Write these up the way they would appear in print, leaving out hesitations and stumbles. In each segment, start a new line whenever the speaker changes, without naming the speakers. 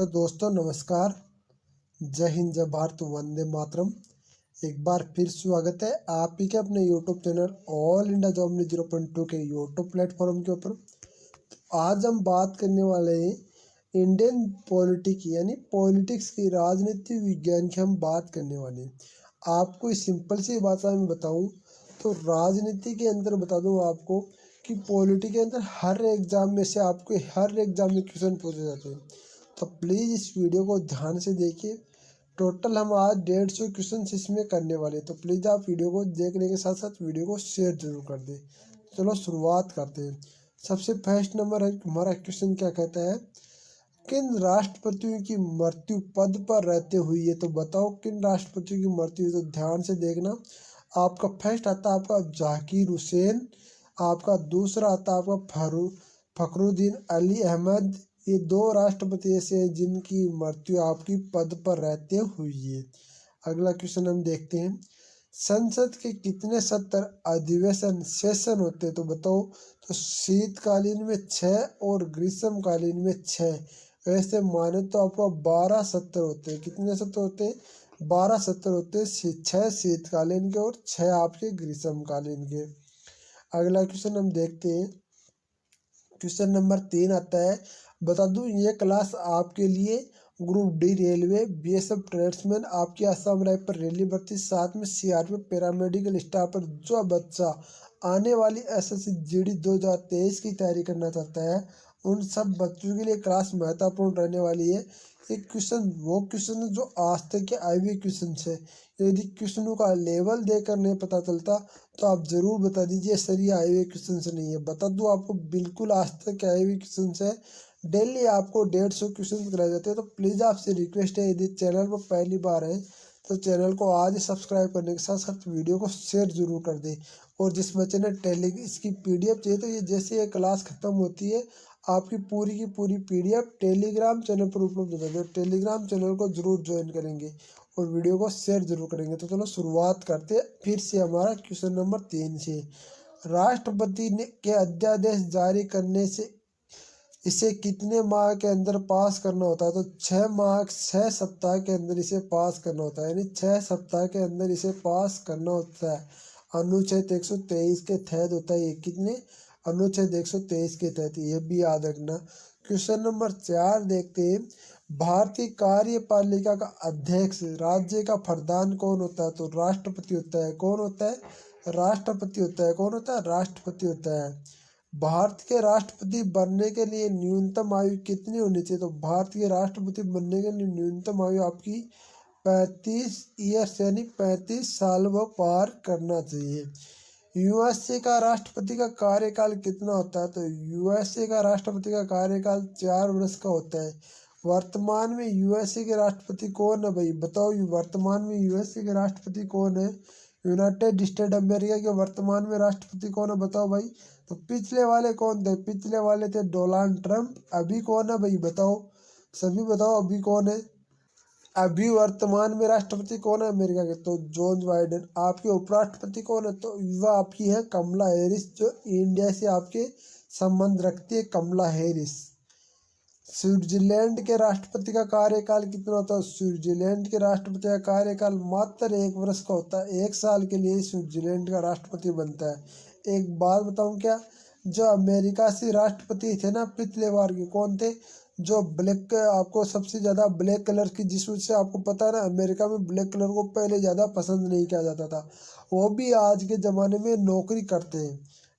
तो दोस्तों नमस्कार। जय हिंद, जय भारत, वंदे मातरम। एक बार फिर स्वागत है आप ही के अपने YouTube channel all India job news 0.2 के यूट्यूब प्लेटफॉर्म के ऊपर। आज हम बात करने वाले हैं इंडियन पॉलिटिक्स यानी पॉलिटिक्स की, राजनीति विज्ञान की हम बात करने वाले हैं। आपको इस सिंपल सी भाषा में बताऊं तो राजनीति के अंदर बता दूं आपको कि पॉलिटिक्स के अंदर हर एग्जाम में से आपको हर एग्जाम में क्वेश्चन पूछे जाते हैं। तो प्लीज़ इस वीडियो को ध्यान से देखिए। टोटल हम आज 150 क्वेश्चन इसमें करने वाले हैं, तो प्लीज़ आप वीडियो को देखने के साथ साथ वीडियो को शेयर जरूर कर दें। चलो शुरुआत करते हैं। सबसे फर्स्ट नंबर है हमारा क्वेश्चन क्या कहता है, किन राष्ट्रपतियों की मृत्यु पद पर रहते हुई है। तो बताओ किन राष्ट्रपतियों की मृत्यु हुई। तो ध्यान से देखना। आपका फर्स्ट आता है आपका जाकिर हुसैन, आपका दूसरा आता है आपका फखरुद्दीन अली अहमद। ये दो राष्ट्रपति ऐसे हैं जिनकी मृत्यु आपकी पद पर रहते हुई है। अगला क्वेश्चन हम देखते हैं, संसद के कितने सत्र अधिवेशन सेशन होते हैं। तो बताओ। तो शीतकालीन में 6 और ग्रीष्मकालीन में 6। वैसे माने तो आपको 12 सत्र होते हैं। कितने सत्र होते हैं? 12 सत्र होते हैं। 6 शीतकालीन के और 6 आपके ग्रीष्मकालीन के। अगला क्वेश्चन हम देखते हैं, क्वेश्चन नंबर 3 आता है, बता दूं ये क्लास आपके लिए group D railway, BSF tradesman, आपकी आसाम राइफल रेली भर्ती, साथ में सीआरपीएफ पैरामेडिकल स्टाफ पर जो बच्चा आने वाली एसएससी जीडी 2023 की तैयारी करना चाहता है उन सब बच्चों के लिए क्लास महत्वपूर्ण रहने वाली है। एक क्वेश्चन वो क्वेश्चन है जो आज तक के आई हुए क्वेश्चन है। यदि क्वेश्चनों का लेवल देकर नहीं पता चलता तो आप जरूर बता दीजिए सर ये आए हुए क्वेश्चन से नहीं है। बता दूं आपको बिल्कुल आज तक के आए हुए क्वेश्चन है। डेली आपको 150 क्वेश्चन कराए जाते हैं। तो प्लीज़ आपसे रिक्वेस्ट है, यदि चैनल पर पहली बार है तो चैनल को आज ही सब्सक्राइब करने के साथ साथ वीडियो को शेयर जरूर कर दें। और जिस बच्चे ने इसकी पीडीएफ चाहिए तो ये जैसे ये क्लास खत्म होती है आपकी पूरी की पूरी पीडीएफ टेलीग्राम चैनल पर उपलब्ध हो जाएगी। तो टेलीग्राम चैनल को जरूर ज्वाइन करेंगे और वीडियो को शेयर जरूर करेंगे। तो चलो शुरुआत करते हैं फिर से हमारा क्वेश्चन नंबर 3 से। राष्ट्रपति ने के अध्यादेश जारी करने से इसे कितने माह के अंदर पास करना होता है। तो 6 सप्ताह के अंदर इसे पास करना होता है, यानी 6 सप्ताह के अंदर इसे पास करना होता है। अनुच्छेद 123 के तहत होता है। ये कितने? अनुच्छेद 123 के तहत, ये भी याद रखना। क्वेश्चन नंबर 4 देखते हैं, भारतीय कार्यपालिका का अध्यक्ष राज्य का प्रधान कौन होता है। तो राष्ट्रपति होता है। कौन होता है? राष्ट्रपति होता है। कौन होता है? राष्ट्रपति होता है। भारत के राष्ट्रपति बनने के लिए न्यूनतम आयु कितनी होनी चाहिए। तो भारत के राष्ट्रपति बनने के लिए न्यूनतम आयु आपकी 35 ईयर्स यानी 35 साल वो पार करना चाहिए। यूएसए का राष्ट्रपति का कार्यकाल कितना होता है। तो यूएसए का राष्ट्रपति का कार्यकाल 4 वर्ष का होता है। वर्तमान में यूएसए के राष्ट्रपति कौन है भाई? बताओ वर्तमान में यूएसए के राष्ट्रपति कौन है? यूनाइटेड स्टेट अमेरिका के वर्तमान में राष्ट्रपति कौन है? बताओ भाई। तो पिछले वाले कौन थे? पिछले वाले थे डोनाल्ड ट्रंप। अभी कौन है भाई? बताओ, सभी बताओ अभी कौन है? अभी वर्तमान में राष्ट्रपति कौन है अमेरिका के? तो जोन बाइडेन। आपके उपराष्ट्रपति कौन है? तो वह आपकी है कमला हैरिस, जो इंडिया से आपके संबंध रखती है, कमला हैरिस। स्विट्जरलैंड के राष्ट्रपति का कार्यकाल कितना होता है? स्विट्जरलैंड के राष्ट्रपति का कार्यकाल मात्र 1 वर्ष का होता है। 1 साल के लिए स्विट्जरलैंड का राष्ट्रपति बनता है। एक बात बताऊं क्या, जो अमेरिका से राष्ट्रपति थे ना पिछले बार के, कौन थे? जो ब्लैक, आपको सबसे ज्यादा ब्लैक कलर की, जिस वजह से आपको पता है ना अमेरिका में ब्लैक कलर को पहले ज्यादा पसंद नहीं किया जाता था, वो भी आज के जमाने में नौकरी करते हैं।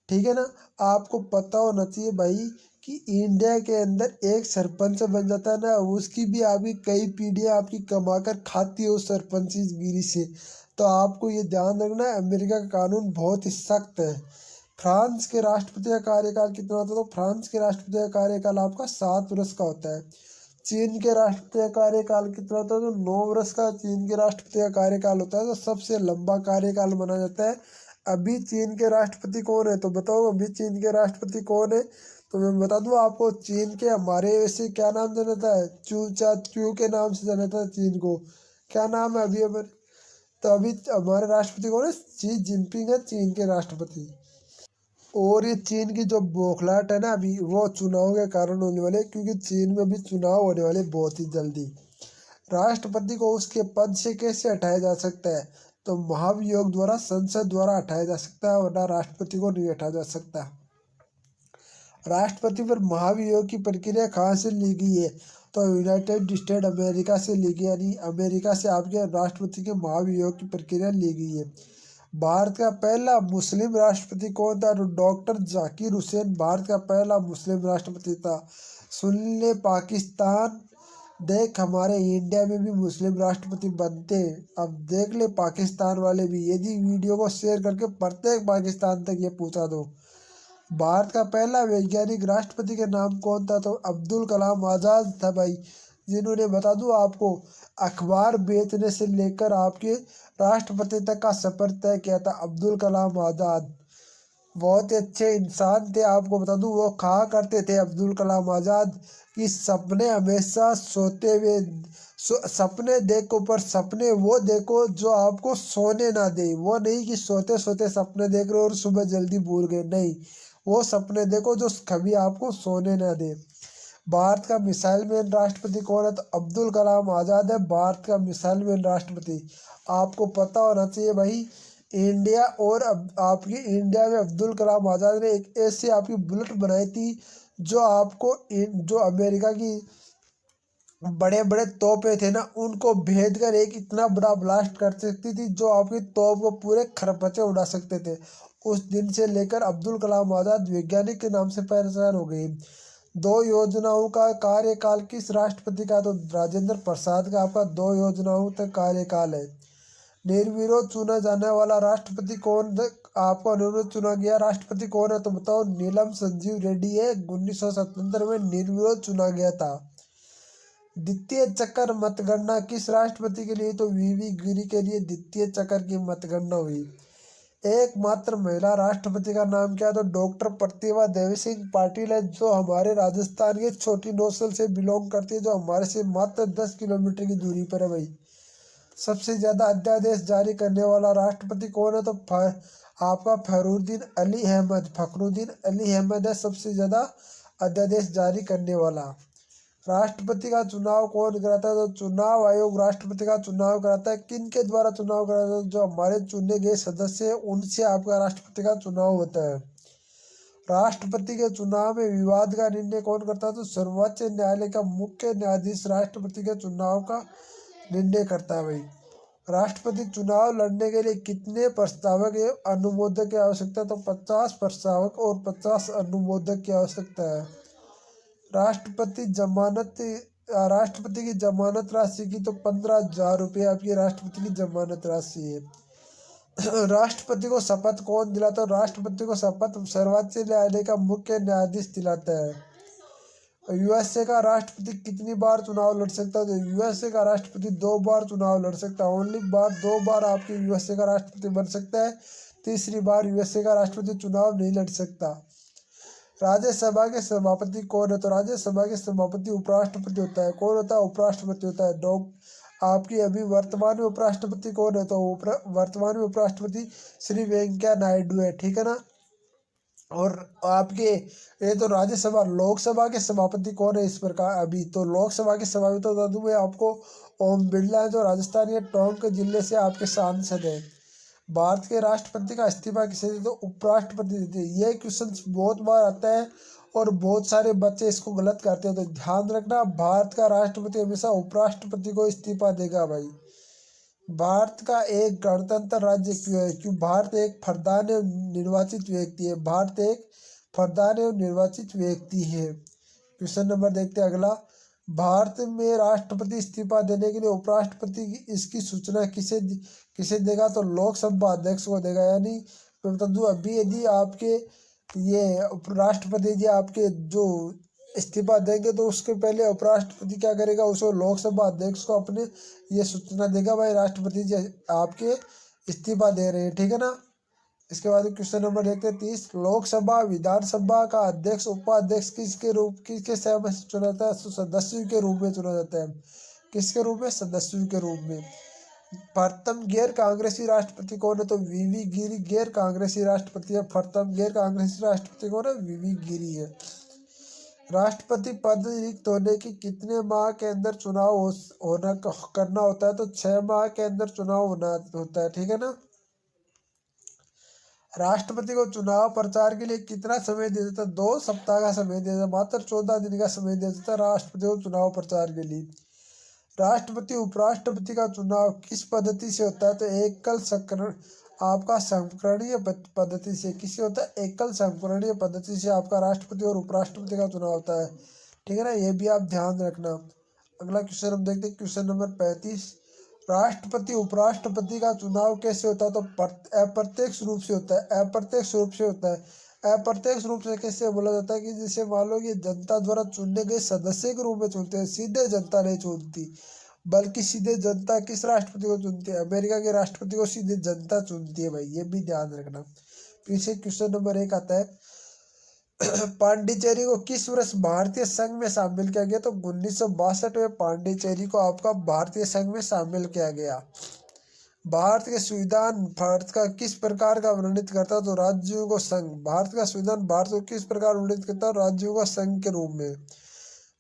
ठीक है ना। आपको पता होना चाहिए भाई कि इंडिया के अंदर एक सरपंच बन जाता है ना, उसकी भी आपकी कई पीढ़ियां आपकी कमाकर खाती है उस सरपंची गिरी से। तो आपको ये ध्यान रखना है, अमेरिका का कानून बहुत ही सख्त है। फ्रांस के राष्ट्रपति का कार्यकाल कितना होता है? तो फ्रांस के राष्ट्रपति का कार्यकाल आपका 7 वर्ष का होता है। चीन के राष्ट्रपति का कार्यकाल कितना होता है? तो 9 वर्ष का चीन के राष्ट्रपति का कार्यकाल होता है। तो सबसे लंबा कार्यकाल माना जाता है। अभी चीन के राष्ट्रपति कौन है? तो बताओ अभी चीन के राष्ट्रपति कौन है? तो मैं बता दूं आपको, चीन के हमारे वैसे क्या नाम जाना जाता है? चू चा चू के नाम से जाना जाता है चीन को। क्या नाम है अभी अगर? तो अभी हमारे राष्ट्रपति कौन है? शी जिनपिंग है चीन के राष्ट्रपति। और ये चीन की जो बौखलाहट है ना अभी, वो चुनाव के कारण होने वाले, क्योंकि चीन में भी चुनाव होने वाले बहुत ही जल्दी। राष्ट्रपति को उसके पद से कैसे हटाया जा सकता है? तो महाभियोग द्वारा, संसद द्वारा हटाया जा सकता है, वरना राष्ट्रपति को नहीं हटाया जा सकता। राष्ट्रपति पर महाभियोग की प्रक्रिया कहाँ से ली गई है? तो यूनाइटेड स्टेट अमेरिका से ली गई, यानी अमेरिका से आपके राष्ट्रपति के महाभियोग की प्रक्रिया ली गई है। भारत का पहला मुस्लिम राष्ट्रपति कौन था? तो डॉक्टर जाकिर हुसैन भारत का पहला मुस्लिम राष्ट्रपति था। सुन ले पाकिस्तान, देख हमारे इंडिया में भी मुस्लिम राष्ट्रपति बनते हैं। अब देख ले पाकिस्तान वाले भी, यदि वीडियो को शेयर करके प्रत्येक पाकिस्तान तक ये पूछा दो। भारत का पहला वैज्ञानिक राष्ट्रपति के नाम कौन था? तो अब्दुल कलाम आज़ाद था भाई, जिन्होंने, बता दूं आपको, अखबार बेचने से लेकर आपके राष्ट्रपति तक का सफर तय किया था। अब्दुल कलाम आज़ाद बहुत ही अच्छे इंसान थे। आपको बता दूं वो कहा करते थे अब्दुल कलाम आज़ाद कि सपने हमेशा सोते हुए सपने देखो, पर सपने वो देखो जो आपको सोने ना दे। वो नहीं कि सोते सोते सपने देख रहे हो और सुबह जल्दी भूल गए, नहीं, वो सपने देखो जो कभी आपको सोने ना दे। भारत का मिसाइल मैन राष्ट्रपति कौन है? तो अब्दुल कलाम आज़ाद है भारत का मिसाइल मैन राष्ट्रपति। आपको पता होना चाहिए भाई, इंडिया और आपकी इंडिया में अब्दुल कलाम आज़ाद ने एक ऐसी आपकी बुलेट बनाई थी जो आपको जो अमेरिका की बड़े बड़े तोपे थे ना, उनको भेद कर एक इतना बड़ा ब्लास्ट कर सकती थी जो आपकी तोप को पूरे खरपचे उड़ा सकते थे। उस दिन से लेकर अब्दुल कलाम आज़ाद वैज्ञानिक के नाम से पहचान हो गई। दो योजनाओं का कार्यकाल किस राष्ट्रपति का? तो राजेंद्र प्रसाद का आपका 2 योजनाओं तक कार्यकाल है। निर्विरोध चुना जाने वाला राष्ट्रपति कौन? आपका निर्विरोध चुना गया राष्ट्रपति कौन है? तो बताओ, नीलम संजीव रेड्डी है। 1977 में निर्विरोध चुना गया था। द्वितीय चक्कर मतगणना किस राष्ट्रपति के लिए? तो वीवी गिरी के लिए द्वितीय चक्कर की मतगणना हुई। एकमात्र महिला राष्ट्रपति का नाम क्या है? तो डॉक्टर प्रतिभा देवी सिंह पाटिल है, जो हमारे राजस्थान के छोटी नौसल से बिलोंग करती है, जो हमारे से मात्र 10 किलोमीटर की दूरी पर है भाई। सबसे ज्यादा अध्यादेश जारी करने वाला राष्ट्रपति कौन है? तो आपका फखरुद्दीन अली अहमद है सबसे ज्यादा अध्यादेश जारी करने वाला। राष्ट्रपति का चुनाव कौन कराता है? तो चुनाव आयोग राष्ट्रपति का चुनाव कराता है। किन के द्वारा चुनाव कराता है? जो हमारे चुने गए सदस्य हैं उनसे आपका राष्ट्रपति का चुनाव होता है। राष्ट्रपति के चुनाव में विवाद का निर्णय कौन करता है? तो सर्वोच्च न्यायालय का मुख्य न्यायाधीश राष्ट्रपति के चुनाव का निर्णय करता है भाई। राष्ट्रपति चुनाव लड़ने के लिए कितने प्रस्तावक एवं अनुमोदक की आवश्यकता है? तो 50 प्रस्तावक और 50 अनुमोदक की आवश्यकता है। राष्ट्रपति की जमानत राशि की तो 15,000 रुपये आपकी राष्ट्रपति की जमानत राशि है। राष्ट्रपति को शपथ कौन दिलाता है? राष्ट्रपति को शपथ सर्वोच्च न्यायालय का मुख्य न्यायाधीश दिलाता है। यूएसए का राष्ट्रपति कितनी बार चुनाव लड़ सकता है? तो यूएसए का राष्ट्रपति 2 बार चुनाव लड़ सकता है। ओनली 2 बार आपके यूएसए का राष्ट्रपति बन सकता है, तीसरी बार यूएसए का राष्ट्रपति चुनाव नहीं लड़ सकता। राज्यसभा के सभापति कौन है? तो राज्यसभा के सभापति उपराष्ट्रपति होता है। कौन होता है? उपराष्ट्रपति होता है। आपकी अभी वर्तमान में उपराष्ट्रपति कौन है? तो वर्तमान में उपराष्ट्रपति श्री वेंकैया नायडू है, ठीक है ना। और आपके ये तो राज्यसभा, लोकसभा के सभापति कौन है इस प्रकार? अभी तो लोकसभा के सभापति तो बता दूं मैं आपको, ओम बिरला है, जो राजस्थान के टोंक जिले से आपके सांसद है। भारत के राष्ट्रपति का इस्तीफा किसे देते? तो उपराष्ट्रपति देते हैं। ये क्वेश्चन बहुत बार आता है और बहुत सारे बच्चे इसको गलत करते हैं, तो ध्यान रखना, भारत का राष्ट्रपति हमेशा उपराष्ट्रपति को इस्तीफा देगा भाई। भारत का एक गणतंत्र राज्य क्यों है? क्यों? भारत एक फरदान एवं निर्वाचित व्यक्ति है। भारत एक फरदान एवं निर्वाचित व्यक्ति है। क्वेश्चन नंबर देखते हैं अगला। भारत में राष्ट्रपति इस्तीफा देने के लिए उपराष्ट्रपति की इसकी सूचना किसे देगा? तो लोकसभा अध्यक्ष को देगा। यानी मैं बता दूं, अभी यदि आपके ये राष्ट्रपति जी आपके जो इस्तीफा देंगे तो उसके पहले उपराष्ट्रपति क्या करेगा? उसको लोकसभा अध्यक्ष को अपने ये सूचना देगा, भाई राष्ट्रपति जी आपके इस्तीफा दे रहे हैं, ठीक है ना। इसके बाद क्वेश्चन नंबर देखते हैं 30। लोकसभा विधानसभा का अध्यक्ष उपाध्यक्ष किसके सहमति से चुना जाता है? सदस्यों के रूप में चुना जाता है। किसके रूप में? सदस्यों के रूप में। प्रथम गैर कांग्रेसी राष्ट्रपति कौन है? तो वीवी गिरी गैर कांग्रेसी राष्ट्रपति है। प्रथम गैर कांग्रेसी राष्ट्रपति कौन है? वीवी गिरी है। राष्ट्रपति पद रिक्त होने की कितने माह के अंदर चुनाव होना करना होता है? तो 6 माह के अंदर चुनाव होना होता है, ठीक है ना। राष्ट्रपति को चुनाव प्रचार के लिए कितना समय दिया जाता है? 2 सप्ताह का समय दिया जाता है, मात्र 14 दिन का समय दिया जाता है राष्ट्रपति को चुनाव प्रचार के लिए। राष्ट्रपति उपराष्ट्रपति का चुनाव किस पद्धति से होता है? तो एकल संकरण आपका संकरणीय पद्धति से। किससे होता है? एकल संकरणीय पद्धति से आपका राष्ट्रपति और उपराष्ट्रपति का चुनाव होता है, ठीक है ना। ये भी आप ध्यान रखना। अगला क्वेश्चन हम देखते हैं, क्वेश्चन नंबर 35। राष्ट्रपति उपराष्ट्रपति का चुनाव कैसे होता है? तो अप्रत्यक्ष रूप से होता है। अप्रत्यक्ष रूप से होता है। अप्रत्यक्ष रूप से कैसे बोला जाता है कि जैसे मान लो कि जनता द्वारा चुने गए सदस्य के रूप में चुनते हैं, सीधे जनता नहीं चुनती, बल्कि सीधे जनता किस राष्ट्रपति को चुनती है? अमेरिका के राष्ट्रपति को सीधे जनता चुनती है भाई, ये भी ध्यान रखना। पीछे क्वेश्चन नंबर 1 आता है, पांडिचेरी को किस वर्ष भारतीय संघ में शामिल किया गया? तो 1962 में पांडिचेरी को आपका भारतीय संघ में शामिल किया गया। भारत के संविधान भारत का किस प्रकार का वर्णित करता है? तो राज्यों को संघ। भारत का संविधान भारत को किस प्रकार वर्णित करता है? राज्यों का संघ के रूप में।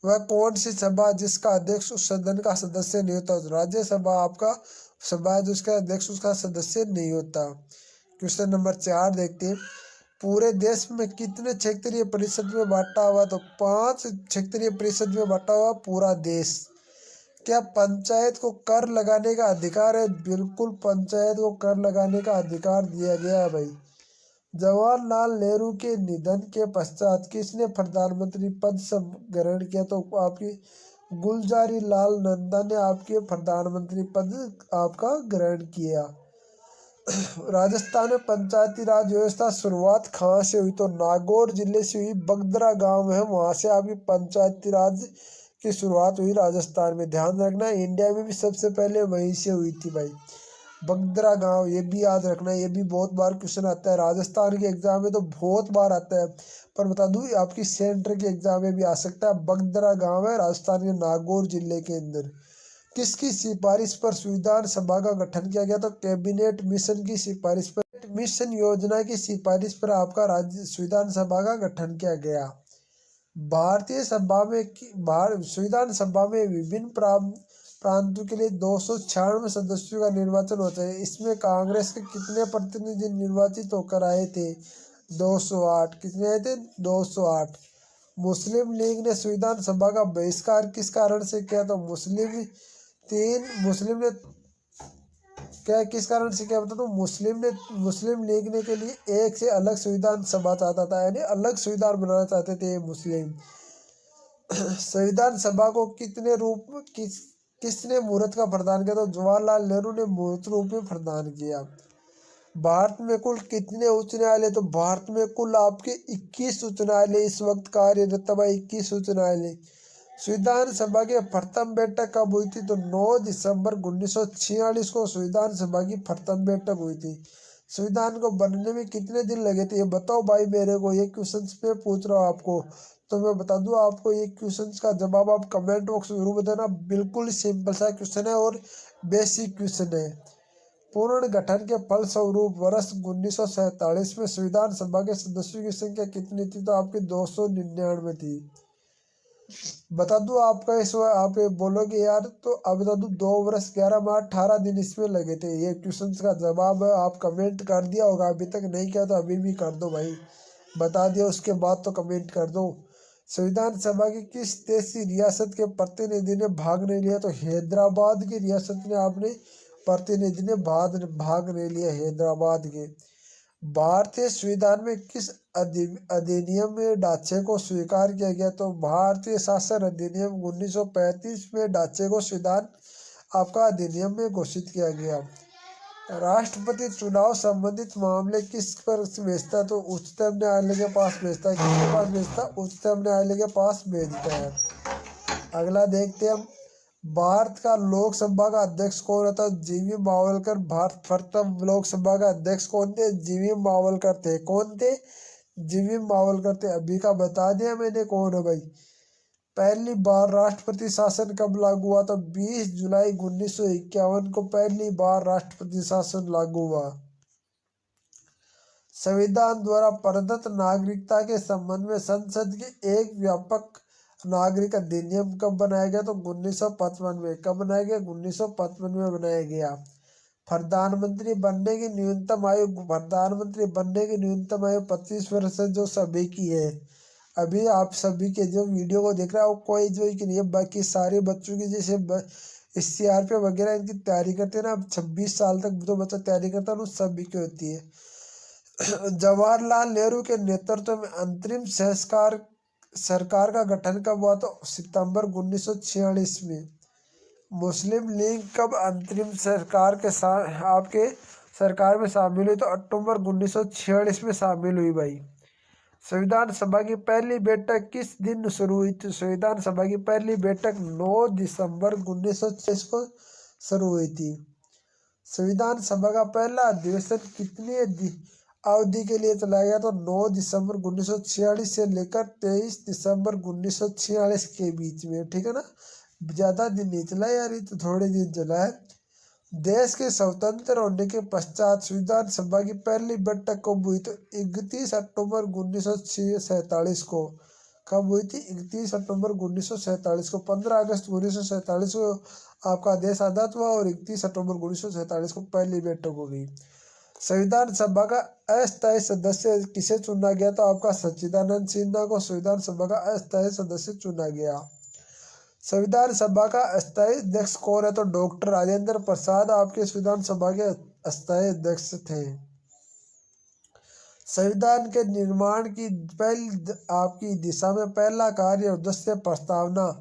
वह कौन सी सभा जिसका अध्यक्ष उस सदन का सदस्य नहीं होता? राज्यसभा आपका सभा जिसका अध्यक्ष उसका सदस्य नहीं होता। क्वेश्चन नंबर 4 देखते हैं, पूरे देश में कितने क्षेत्रीय परिषद में बांटा हुआ? तो 5 क्षेत्रीय परिषद में बांटा हुआ पूरा देश। क्या पंचायत को कर लगाने का अधिकार है? बिल्कुल, पंचायत को कर लगाने का अधिकार दिया गया है भाई। जवाहरलाल नेहरू के निधन के पश्चात किसने प्रधानमंत्री पद ग्रहण किया? तो आपकी गुलजारी लाल नंदा ने आपके प्रधानमंत्री पद आपका ग्रहण किया। राजस्थान में पंचायती राज व्यवस्था शुरुआत कहाँ से हुई? तो नागौर जिले से हुई। बगदरा गांव है, वहां से आपकी पंचायती राज की शुरुआत हुई राजस्थान में। ध्यान रखना, इंडिया में भी सबसे पहले वहीं से हुई थी भाई, बगदरा गांव। ये भी याद रखना, ये भी बहुत बार क्वेश्चन आता है राजस्थान के एग्जाम में, तो बहुत बार आता है। पर बता दूं, आपकी सेंटर के एग्जाम में भी आ सकता है। बगदरा गांव है राजस्थान के नागौर जिले के अंदर। किसकी सिफारिश पर संविधान सभा का गठन किया गया? तो कैबिनेट मिशन की सिफारिश पर, मिशन योजना की सिफारिश पर आपका राज्य संविधान सभा का गठन किया गया। भारतीय सभा में संविधान सभा में विभिन्न प्रांतों के लिए 296 सदस्यों का निर्वाचन होता है। इसमें कांग्रेस के कितने प्रतिनिधि निर्वाचित होकर आए थे? 208। कितने आए थे? 208। मुस्लिम लीग ने संविधान सभा का बहिष्कार किस कारण से किया? तो मुस्लिम ने क्या किस कारण से क्या बता? तो मुस्लिम लीग ने के लिए एक से अलग संविधान सभा चाहता था, यानी अलग संविधान बनाना चाहते थे मुस्लिम। संविधान सभा को किसने मुहूर्त का प्रदान किया? तो जवाहरलाल नेहरू ने मुहूर्त रूप में प्रदान किया। भारत में कुल कितने उच्च न्यायालय? तो भारत में कुल आपके 21 उच्च न्यायालय इस वक्त कार्यरत है भाई, 21 उच्च न्यायालय। संविधान सभा की प्रथम बैठक कब हुई थी? तो 9 दिसंबर 1946 को संविधान सभा की प्रथम बैठक हुई थी। संविधान को बनने में कितने दिन लगे थे? ये बताओ भाई मेरे को, ये क्वेश्चन पे पूछ रहा हूँ आपको, तो मैं बता दूं आपको, ये क्वेश्चन का जवाब आप कमेंट बॉक्स में जरूर बताना। बिल्कुल सिंपल सा क्वेश्चन है और बेसिक क्वेश्चन है। पूर्ण गठन के फलस्वरूप वर्ष 1947 में संविधान सभा के सदस्यों की संख्या कितनी थी? तो आपकी 299 थी। बता दूं आपका इस आप बोलोगे यार, तो अब बता दूं 2 वर्ष 11 माह 18 दिन इसमें लगे थे। ये क्वेश्चन का जवाब है। आप कमेंट कर दिया होगा, अभी तक नहीं किया तो अभी भी कर दो भाई, बता दिया उसके बाद तो कमेंट कर दो। संविधान सभा की किस देशी रियासत के प्रतिनिधि ने भाग नहीं लिया? तो हैदराबाद की रियासत ने आपने प्रतिनिधि ने भाग नहीं लिया, हैदराबाद के। भारतीय संविधान में किस अधिनियम में ढांचे को स्वीकार किया गया? तो भारतीय शासन अधिनियम 1935 में ढांचे को संविधान आपका अधिनियम में घोषित किया गया। राष्ट्रपति चुनाव संबंधित मामले किस पर भेजता है? तो उच्चतम न्यायालय के पास भेजता है। किसके पास भेजता है? उच्चतम न्यायालय के पास भेजता है। अगला देखते हैं हम, भारत का लोकसभा का अध्यक्ष कौन होता है? जीवी मावलकर। भारत प्रथम लोकसभा का अध्यक्ष कौन थे? जीवी मावलकर थे। कौन थे? जीवी मावलकर थे। अभी का बता दिया मैंने कौन है भाई। पहली बार राष्ट्रपति शासन कब लागू हुआ? तो 20 जुलाई 1951 को पहली बार राष्ट्रपति शासन लागू हुआ। संविधान द्वारा प्रदत्त नागरिकता के संबंध में संसद के एक व्यापक नागरिक अधिनियम कब बनाया गया? तो 1955 में। कब बनाया गया? 1955 में बनाया गया। प्रधानमंत्री बनने की न्यूनतम आयु 25 वर्ष है, जो सभी की है। अभी आप सभी के जो वीडियो को देख रहे हो कोई जो की नहीं है, बाकी सारे बच्चों की जैसे CRP वगैरह इनकी तैयारी करते हैं ना, 26 साल तक जो बच्चा तैयारी करता है उन सभी की होती है। जवाहरलाल नेहरू के नेतृत्व में अंतरिम सरकार का गठन कब हुआ? तो सितंबर 1946 में। मुस्लिम लीग कब अंतरिम सरकार के साथ आपके सरकार में शामिल हुई? तो अक्टूबर 1946 में शामिल हुई भाई। संविधान सभा की पहली बैठक किस दिन शुरू हुई थी? संविधान सभा की पहली बैठक 9 दिसंबर 1946 को शुरू हुई थी। संविधान सभा का पहला अधिवेशन कितनी अवधि के लिए चलाया गया? तो 9 दिसंबर 1946 से लेकर 23 दिसंबर 1946 के बीच में। ठीक है ना, ज्यादा दिन नहीं चला यार, ये तो थोड़े दिन चला है। देश के स्वतंत्र होने के पश्चात संविधान सभा की पहली बैठक कब हुई? तो 31 अक्टूबर 1947 को। कब हुई थी? 31 अक्टूबर 1947 को। 15 अगस्त 1947 को आपका देश आजाद हुआ और 31 अक्टूबर 1947 को पहली बैठक हो गई। संविधान सभा का अस्थायी सदस्य किसे चुना गया? तो आपका सच्चिदानंद सिन्हा को संविधान सभा का अस्थायी सदस्य चुना गया। संविधान सभा का अस्थायी अध्यक्ष कौन है? तो डॉक्टर राजेंद्र प्रसाद आपके संविधान सभा के अस्थायी अध्यक्ष थे। संविधान के निर्माण की पहली आपकी दिशा में पहला कार्य उद्देश्य प्रस्तावना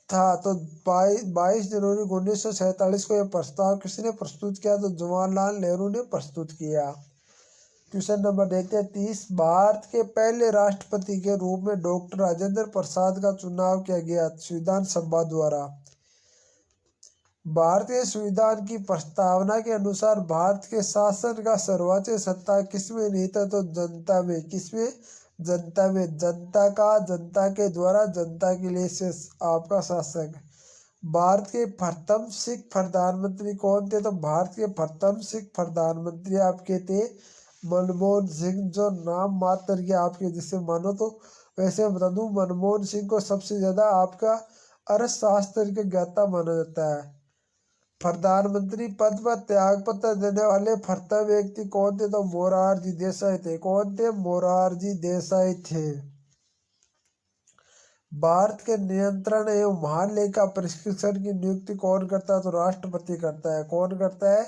था। तो 22 जनवरी 1947 को यह प्रस्ताव किसने प्रस्तुत किया? तो जवाहरलाल नेहरू ने प्रस्तुत किया। क्वेश्चन नंबर देखते हैं 30। भारत के पहले राष्ट्रपति के रूप में डॉक्टर राजेंद्र प्रसाद का चुनाव किया गया संविधान सभा द्वारा। भारतीय संविधान की प्रस्तावना के अनुसार भारत के शासन का सर्वोच्च सत्ता किसमें निहित है? तो जनता में। किसमें? जनता में। जनता का, जनता के द्वारा, जनता के लिए से आपका शासन। भारत के प्रथम सिख प्रधानमंत्री कौन थे? तो भारत के प्रथम सिख प्रधानमंत्री आपके थे मनमोहन सिंह, जो नाम मात्र के आपके जिससे मानो तो वैसे बता दूं, मनमोहन सिंह को सबसे ज्यादा आपका अर्थशास्त्र के ज्ञाता माना जाता है। प्रधानमंत्री पद पर त्याग पत्र देने वाले प्रथम व्यक्ति कौन थे? तो मोरारजी देसाई थे। कौन थे? मोरारजी देसाई थे। भारत के नियंत्रण एवं महालेखा परीक्षण की नियुक्ति कौन करता है? तो राष्ट्रपति करता है। कौन करता है?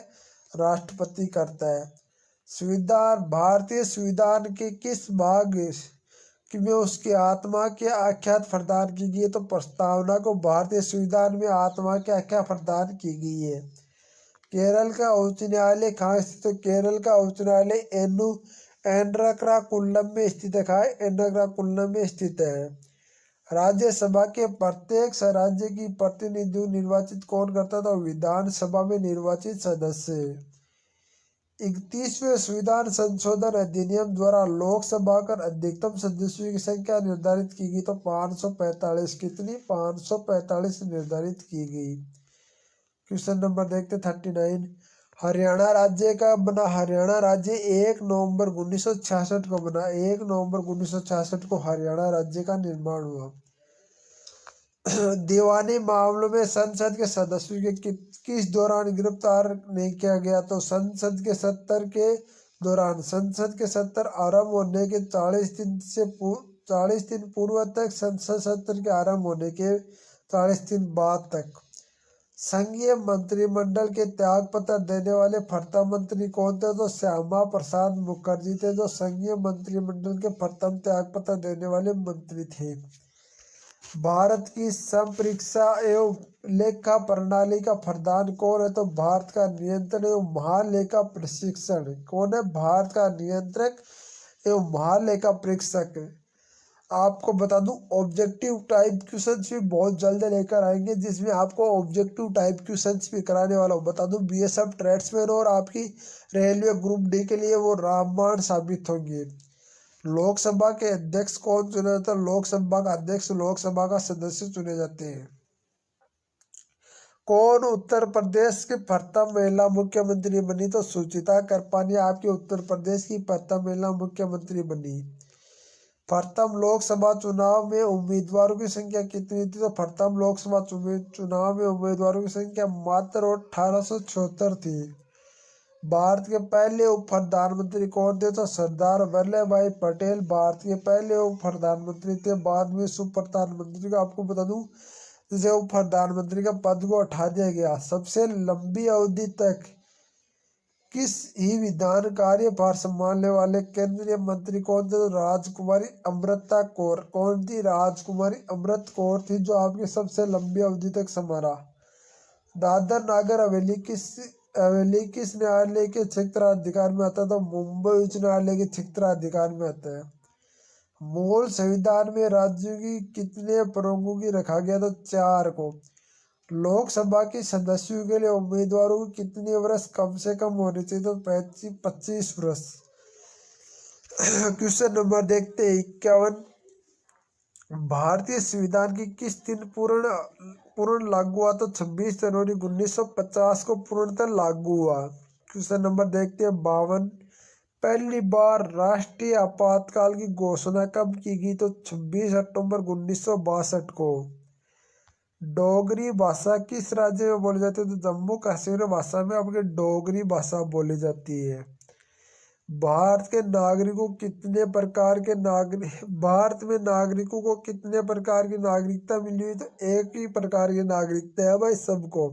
राष्ट्रपति करता है। संविधान, भारतीय संविधान के किस भाग में उसकी आत्मा की आख्या प्रदान की गई है? तो प्रस्तावना को भारतीय संविधान में आत्मा की आख्या प्रदान की गई है। केरल का उच्च न्यायालय कहाँ स्थित? तो केरल का उच्च न्यायालय एर्नाकुलम में स्थित है। एर्नाकुलम में स्थित है। राज्यसभा के प्रत्येक राज्य की प्रतिनिधि निर्वाचित कौन करता था? विधानसभा में निर्वाचित सदस्य। 31वें संविधान संशोधन अधिनियम द्वारा लोकसभा का अधिकतम सदस्यों की संख्या निर्धारित की गई। तो 545। कितनी? 545 निर्धारित की गई। क्वेश्चन नंबर देखते 39। हरियाणा राज्य का बना? हरियाणा राज्य 1 नवंबर 1966 को बना। 1 नवंबर 1966 को हरियाणा राज्य का निर्माण हुआ। दीवानी मामलों में संसद के सदस्यों के किस दौरान गिरफ्तार नहीं किया गया? तो संसद के सत्र के दौरान। संसद के सत्र आरंभ होने के 40 दिन पूर्व तक, संसद सत्र के आरंभ होने के 40 दिन बाद तक। संघीय मंत्रिमंडल के त्याग पत्र देने वाले प्रथम मंत्री कौन थे? तो श्यामा प्रसाद मुखर्जी थे, जो संघीय मंत्रिमंडल के प्रथम त्याग पत्र देने वाले मंत्री थे। भारत की संपरीक्षा एवं लेखा प्रणाली का प्रधान कौन है? तो भारत का नियंत्रण एवं महालेखा प्रशिक्षण कौन है? भारत का नियंत्रक एवं महालेखा परीक्षक। आपको बता दूं ऑब्जेक्टिव टाइप क्वेश्चंस भी बहुत जल्द लेकर आएंगे, जिसमें आपको ऑब्जेक्टिव टाइप क्वेश्चंस भी कराने वाला हूँ। बता दूं BSF ट्रेड्समैन और आपकी रेलवे ग्रुप डी के लिए वो रामबाण साबित होंगे। लोकसभा के अध्यक्ष कौन चुने जाते हैं? लोकसभा का अध्यक्ष लोकसभा का सदस्य चुने जाते हैं। कौन उत्तर प्रदेश की प्रथम महिला मुख्यमंत्री बनी? तो सुचिता कृपानी आपके उत्तर प्रदेश की प्रथम महिला मुख्यमंत्री बनी। प्रथम लोकसभा चुनाव में उम्मीदवारों की संख्या कितनी थी? तो प्रथम लोकसभा चुनाव में उम्मीदवारों की संख्या मात्र 1876 थी। भारत के पहले उप प्रधानमंत्री कौन थे? तो सरदार वल्लभ भाई पटेल भारत के पहले उप प्रधानमंत्री थे। बाद में उप प्रधानमंत्री को आपको बता दूं, जिसे उप प्रधानमंत्री का पद को हटा दिया गया। सबसे लंबी अवधि तक किस ही विधान कार्यभार संभालने वाले केंद्रीय मंत्री कौन थे? तो राजकुमारी अमृता कौर। कौन थी? राजकुमारी अमृत कौर थी, जो आपकी सबसे लंबी अवधि तक संभाला। दादर नागर हवेली किस न्यायालय के क्षेत्राधिकार में आता है? तो मुंबई उच्च न्यायालय के क्षेत्राधिकार में आता है। मूल संविधान में राज्यों की कितने प्रमुखों की रखा गया? तो 4 को। लोकसभा के सदस्यों के लिए उम्मीदवारों को कितने वर्ष कम से कम होने चाहिए? तो 25 वर्ष। क्वेश्चन नंबर देखते हैं 51। भारतीय संविधान की किस दिन पूर्ण लागू हुआ? तो 26 जनवरी 1950 को पूर्णतः लागू हुआ। क्वेश्चन नंबर देखते हैं 52। पहली बार राष्ट्रीय आपातकाल की घोषणा कब की गई? तो 26 अक्टूबर 1962 को। डोगरी भाषा किस राज्य में बोली जाती है? तो जम्मू कश्मीर भाषा में आपके डोगरी भाषा बोली जाती है। भारत में नागरिकों को कितने प्रकार की नागरिकता मिली हुई? तो एक ही प्रकार की नागरिकता है भाई सबको।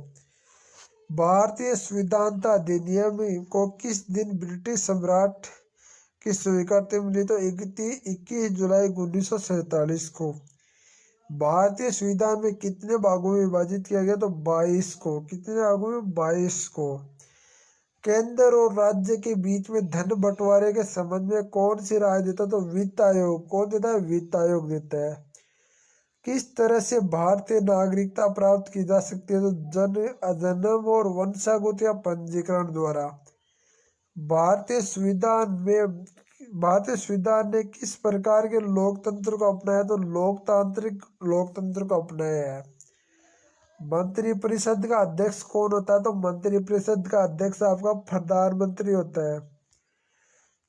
भारतीय संविधान अधिनियम को किस दिन ब्रिटिश सम्राट की स्वीकृति मिली? तो 21 जुलाई 1947 को। भारतीय संविधान में कितने भागों में विभाजित किया गया? तो 22 को। कितने भागों में? 22 को। केंद्र और राज्य के बीच में धन बंटवारे के संबंध में कौन सी राय देता है? तो वित्त आयोग। कौन देता है? वित्त आयोग देता है। किस तरह से भारतीय नागरिकता प्राप्त की जा सकती है? तो जन्म और वंशागत या पंजीकरण द्वारा। भारतीय संविधान ने किस प्रकार के लोकतंत्र को अपनाया? तो लोकतंत्र को अपनाया है। मंत्रिपरिषद का अध्यक्ष कौन होता है? तो मंत्रिपरिषद का अध्यक्ष आपका प्रधानमंत्री होता है।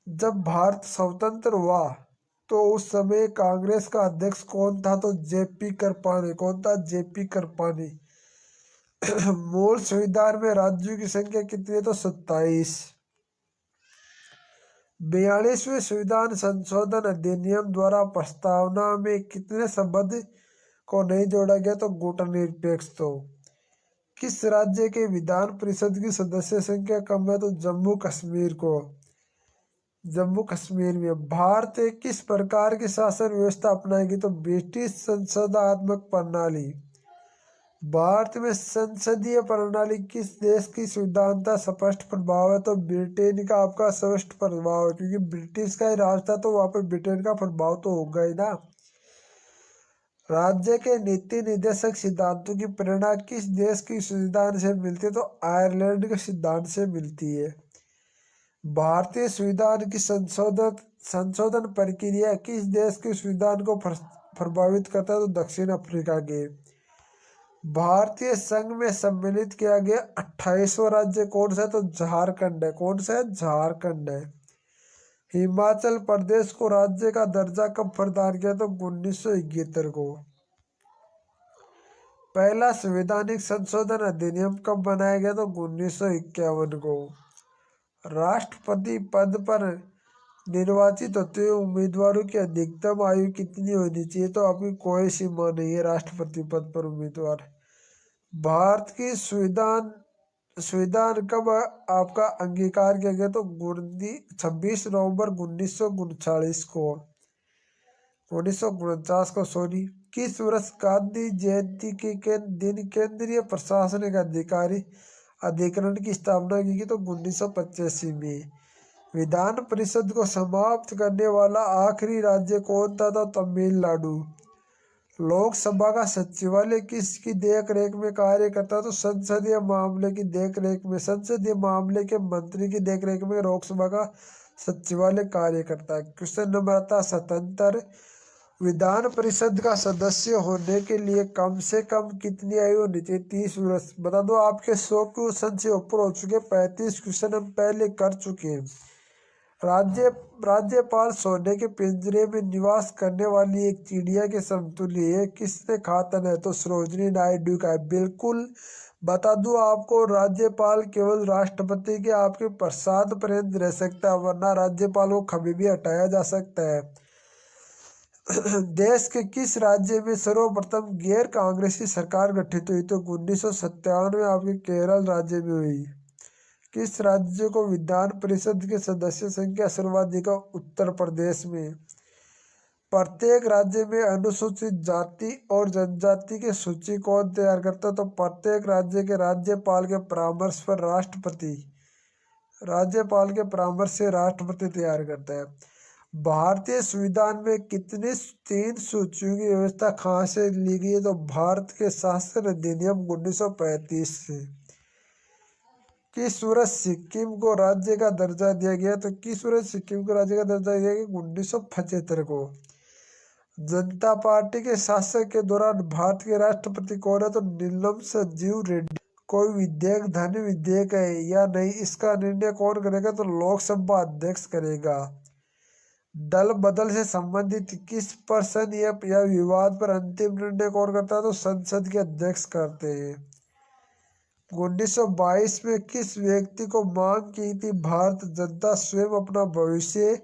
जब भारत स्वतंत्र हुआ तो उस समय कांग्रेस का अध्यक्ष कौन था? तो जेपी कृपलानी। कौन था? जेपी कृपलानी। मूल संविधान में राज्यों की संख्या कितनी है? तो 27। 42वें संविधान संशोधन अधिनियम द्वारा प्रस्तावना में कितने शब्द को नहीं जोड़ा गया? तो गुटनिरपेक्ष। तो किस राज्य के विधान परिषद की सदस्य संख्या कम है? तो जम्मू कश्मीर में। भारत किस प्रकार की शासन व्यवस्था अपनाएगी? तो ब्रिटिश संसदात्मक प्रणाली। भारत में संसदीय प्रणाली किस देश की संविधान का स्पष्ट प्रभाव है? तो ब्रिटेन का आपका स्पष्ट प्रभाव है, क्योंकि ब्रिटिश का ही राज था तो वहां पर ब्रिटेन का प्रभाव तो होगा ही ना। राज्य के नीति निर्देशक सिद्धांतों की प्रेरणा किस देश की संविधान से मिलती है? तो आयरलैंड के सिद्धांत से मिलती है। भारतीय संविधान की संशोधन प्रक्रिया किस देश के संविधान को प्रभावित करता है? तो दक्षिण अफ्रीका के। भारतीय संघ में सम्मिलित किया गया 28वां राज्य कौन सा है? तो झारखंड है। कौन सा है? झारखंड है। हिमाचल प्रदेश को राज्य का दर्जा कब प्रदान किया? तो 1971 को। पहला संवैधानिक संशोधन अधिनियम कब बनाया गया? तो 1951 को। राष्ट्रपति पद पर निर्वाचित होते हुए उम्मीदवारों की अधिकतम आयु कितनी होनी चाहिए? तो आपकी कोई सीमा नहीं है राष्ट्रपति पद पर उम्मीदवार। भारत की संविधान कब आपका अंगीकार किया गया? तो 26 नवंबर 1939 को। 1949 को सॉरी। किस वर्ष गांधी जयंती के दिन केंद्रीय प्रशासनिक अधिकरण की स्थापना की गई? तो 1985 में। विधान परिषद को समाप्त करने वाला आखिरी राज्य कौन था? तो तमिलनाडु। लोकसभा का सचिवालय किसकी देखरेख में कार्य करता है? तो संसदीय मामले के मंत्री की देखरेख में लोकसभा का सचिवालय कार्य करता है। क्वेश्चन नंबर आता है, स्वतंत्र विधान परिषद का सदस्य होने के लिए कम से कम कितनी आयु होनी चाहिए? 30 वर्ष। बता दो आपके 100 क्वेश्चन से ऊपर हो चुके, 35 क्वेश्चन हम पहले कर चुके हैं। राज्यपाल सोने के पिंजरे में निवास करने वाली एक चिड़िया के समतुल्य है, किसने खातन है? तो सरोजिनी नायडू का है। बिल्कुल बता दूं आपको, राज्यपाल केवल राष्ट्रपति के आपके प्रसाद पर्यंत रह सकता है, वरना राज्यपाल को कभी भी हटाया जा सकता है। देश के किस राज्य में सर्वप्रथम गैर कांग्रेसी सरकार गठित हुई? तो 1997 में आपके केरल राज्य में हुई। किस राज्य को विधान परिषद के सदस्य संख्या सर्वाधिक? उत्तर प्रदेश में। प्रत्येक राज्य में अनुसूचित जाति और जनजाति की सूची कौन तैयार करता है? तो प्रत्येक राज्य के राज्यपाल के परामर्श पर राज्यपाल के परामर्श से राष्ट्रपति तैयार करता है। भारतीय संविधान में कितनी 3 सूचियों की व्यवस्था कहाँ से ली गई है? तो भारत के शासन अधिनियम 1935 से। किस वर्ष सिक्किम को राज्य का दर्जा दिया गया? तो किस वर्ष सिक्किम को राज्य का दर्जा दिया गया? 1975 को। जनता पार्टी के शासन के दौरान भारत के राष्ट्रपति कौन है? तो नीलम संजीव रेड्डी। कोई विधेयक धन विधेयक है या नहीं, इसका निर्णय कौन करेगा? तो लोकसभा अध्यक्ष करेगा। दल बदल से संबंधित किस प्रश्न या विवाद पर अंतिम निर्णय कौन करता है? तो संसद के अध्यक्ष करते हैं। 1922 में किस व्यक्ति को मांग की थी भारत जनता स्वयं अपना भविष्य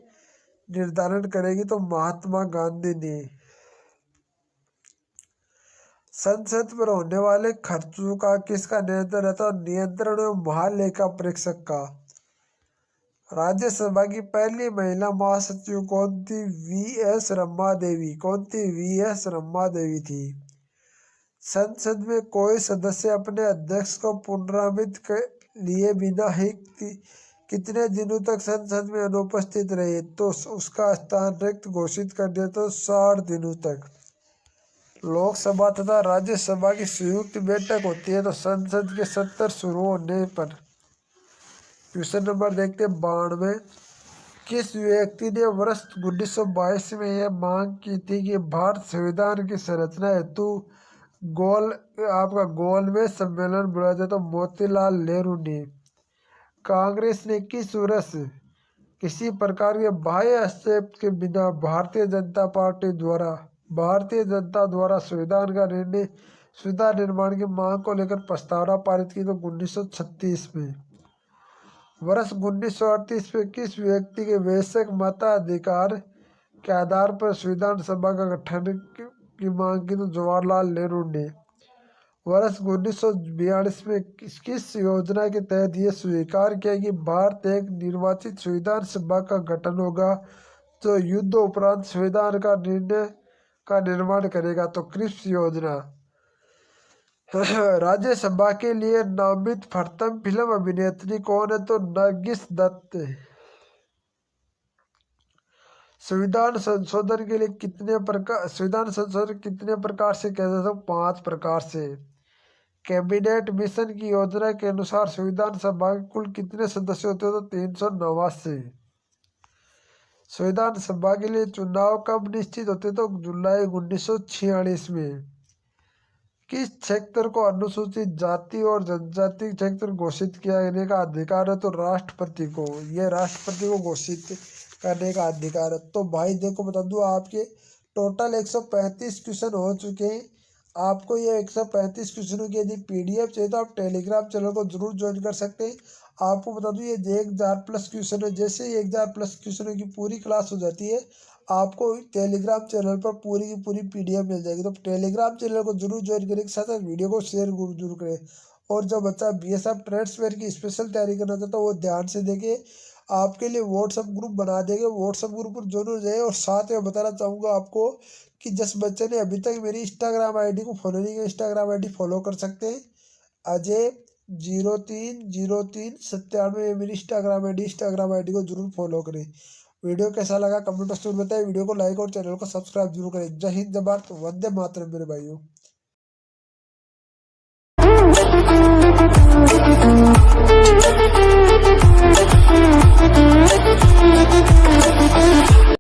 निर्धारण करेगी? तो महात्मा गांधी ने। संसद पर होने वाले खर्चों का किसका नियंत्रण रहता है? नियंत्रण एवं महालेखा परीक्षक का। राज्यसभा की पहली महिला महासचिव कौन थी? वी.एस. रमा देवी। कौन थी? वी.एस. रमा देवी थी। संसद में कोई सदस्य अपने अध्यक्ष को पुनर्नामित लिए बिना ही कितने दिनों तक संसद में अनुपस्थित रहे? तो उसका स्थान रिक्त घोषित कर दिया, तो 60 दिनों तक। लोकसभा तथा राज्यसभा की संयुक्त बैठक होती है तो संसद के सत्र शुरू होने पर। क्वेश्चन नंबर देखते 92। किस व्यक्ति ने वर्ष 1922 में यह मांग की थी कि भारत संविधान की संरचना हेतु गोल में सम्मेलन बुलाया जाए? तो मोतीलाल नेहरू ने। कांग्रेस ने किस वर्ष किसी प्रकार के बाह्य हस्तक्षेप के बिना भारतीय जनता द्वारा संविधान निर्माण की मांग को लेकर प्रस्तावना पारित की? तो 1936 में। वर्ष 1938 में किस व्यक्ति के वैश्विक मताधिकार के आधार पर संविधान सभा का गठन की मांग की? तो जवाहरलाल नेहरू ने। वर्ष 1942 में किस योजना के तहत यह स्वीकार किया कि भारत एक निर्वाचित संविधान सभा का गठन होगा जो युद्ध उपरांत संविधान का निर्माण करेगा? तो क्रिप्स योजना। राज्यसभा के लिए नामित प्रथम फिल्म अभिनेत्री कौन है? तो नरगिस दत्त। संविधान संशोधन कितने प्रकार से किया जाता है? 5 प्रकार से। कैबिनेट मिशन की योजना के अनुसार संविधान सभा के कुल कितने सदस्य होते हैं? तो 389। संविधान सभा के लिए चुनाव कब निश्चित होते? तो जुलाई 1946 में। किस क्षेत्र को अनुसूचित जाति और जनजाति क्षेत्र घोषित किया का अधिकार है? तो राष्ट्रपति को। यह राष्ट्रपति को घोषित करने का अधिकार है। तो भाई देखो बता दूं, आपके टोटल 135 क्वेश्चन हो चुके हैं। आपको ये 135 क्वेश्चनों की यदि PDF चाहिए तो आप टेलीग्राम चैनल को जरूर ज्वाइन कर सकते हैं। आपको बता दूं ये 1000+ क्वेश्चन है। जैसे ही 1000+ क्वेश्चनों की पूरी क्लास हो जाती है आपको टेलीग्राम चैनल पर पूरी की पूरी PDF मिल जाएगी। तो टेलीग्राम चैनल को जरूर ज्वाइन करें, साथ साथ वीडियो को शेयर जरूर करें। और जो बच्चा BSF ट्रेड्सवेयर की स्पेशल तैयारी करना चाहता है वो ध्यान से देखे। आपके लिए व्हाट्सअप ग्रुप बना देंगे, व्हाट्सअप ग्रुप पर जरूर जाए। और साथ में बताना चाहूँगा आपको कि जिस बच्चे ने अभी तक मेरी इंस्टाग्राम ID को फॉलो नहीं किया, इंस्टाग्राम ID फॉलो कर सकते हैं। अजय 030397 मेरी इंस्टाग्राम ID को जरूर फॉलो करें। वीडियो कैसा लगा कमेंट बॉक्स में बताएं। वीडियो को लाइक और चैनल को सब्सक्राइब जरूर करें। जय हिंद, जय भारत, वंदे मातरम मेरे भाइयों।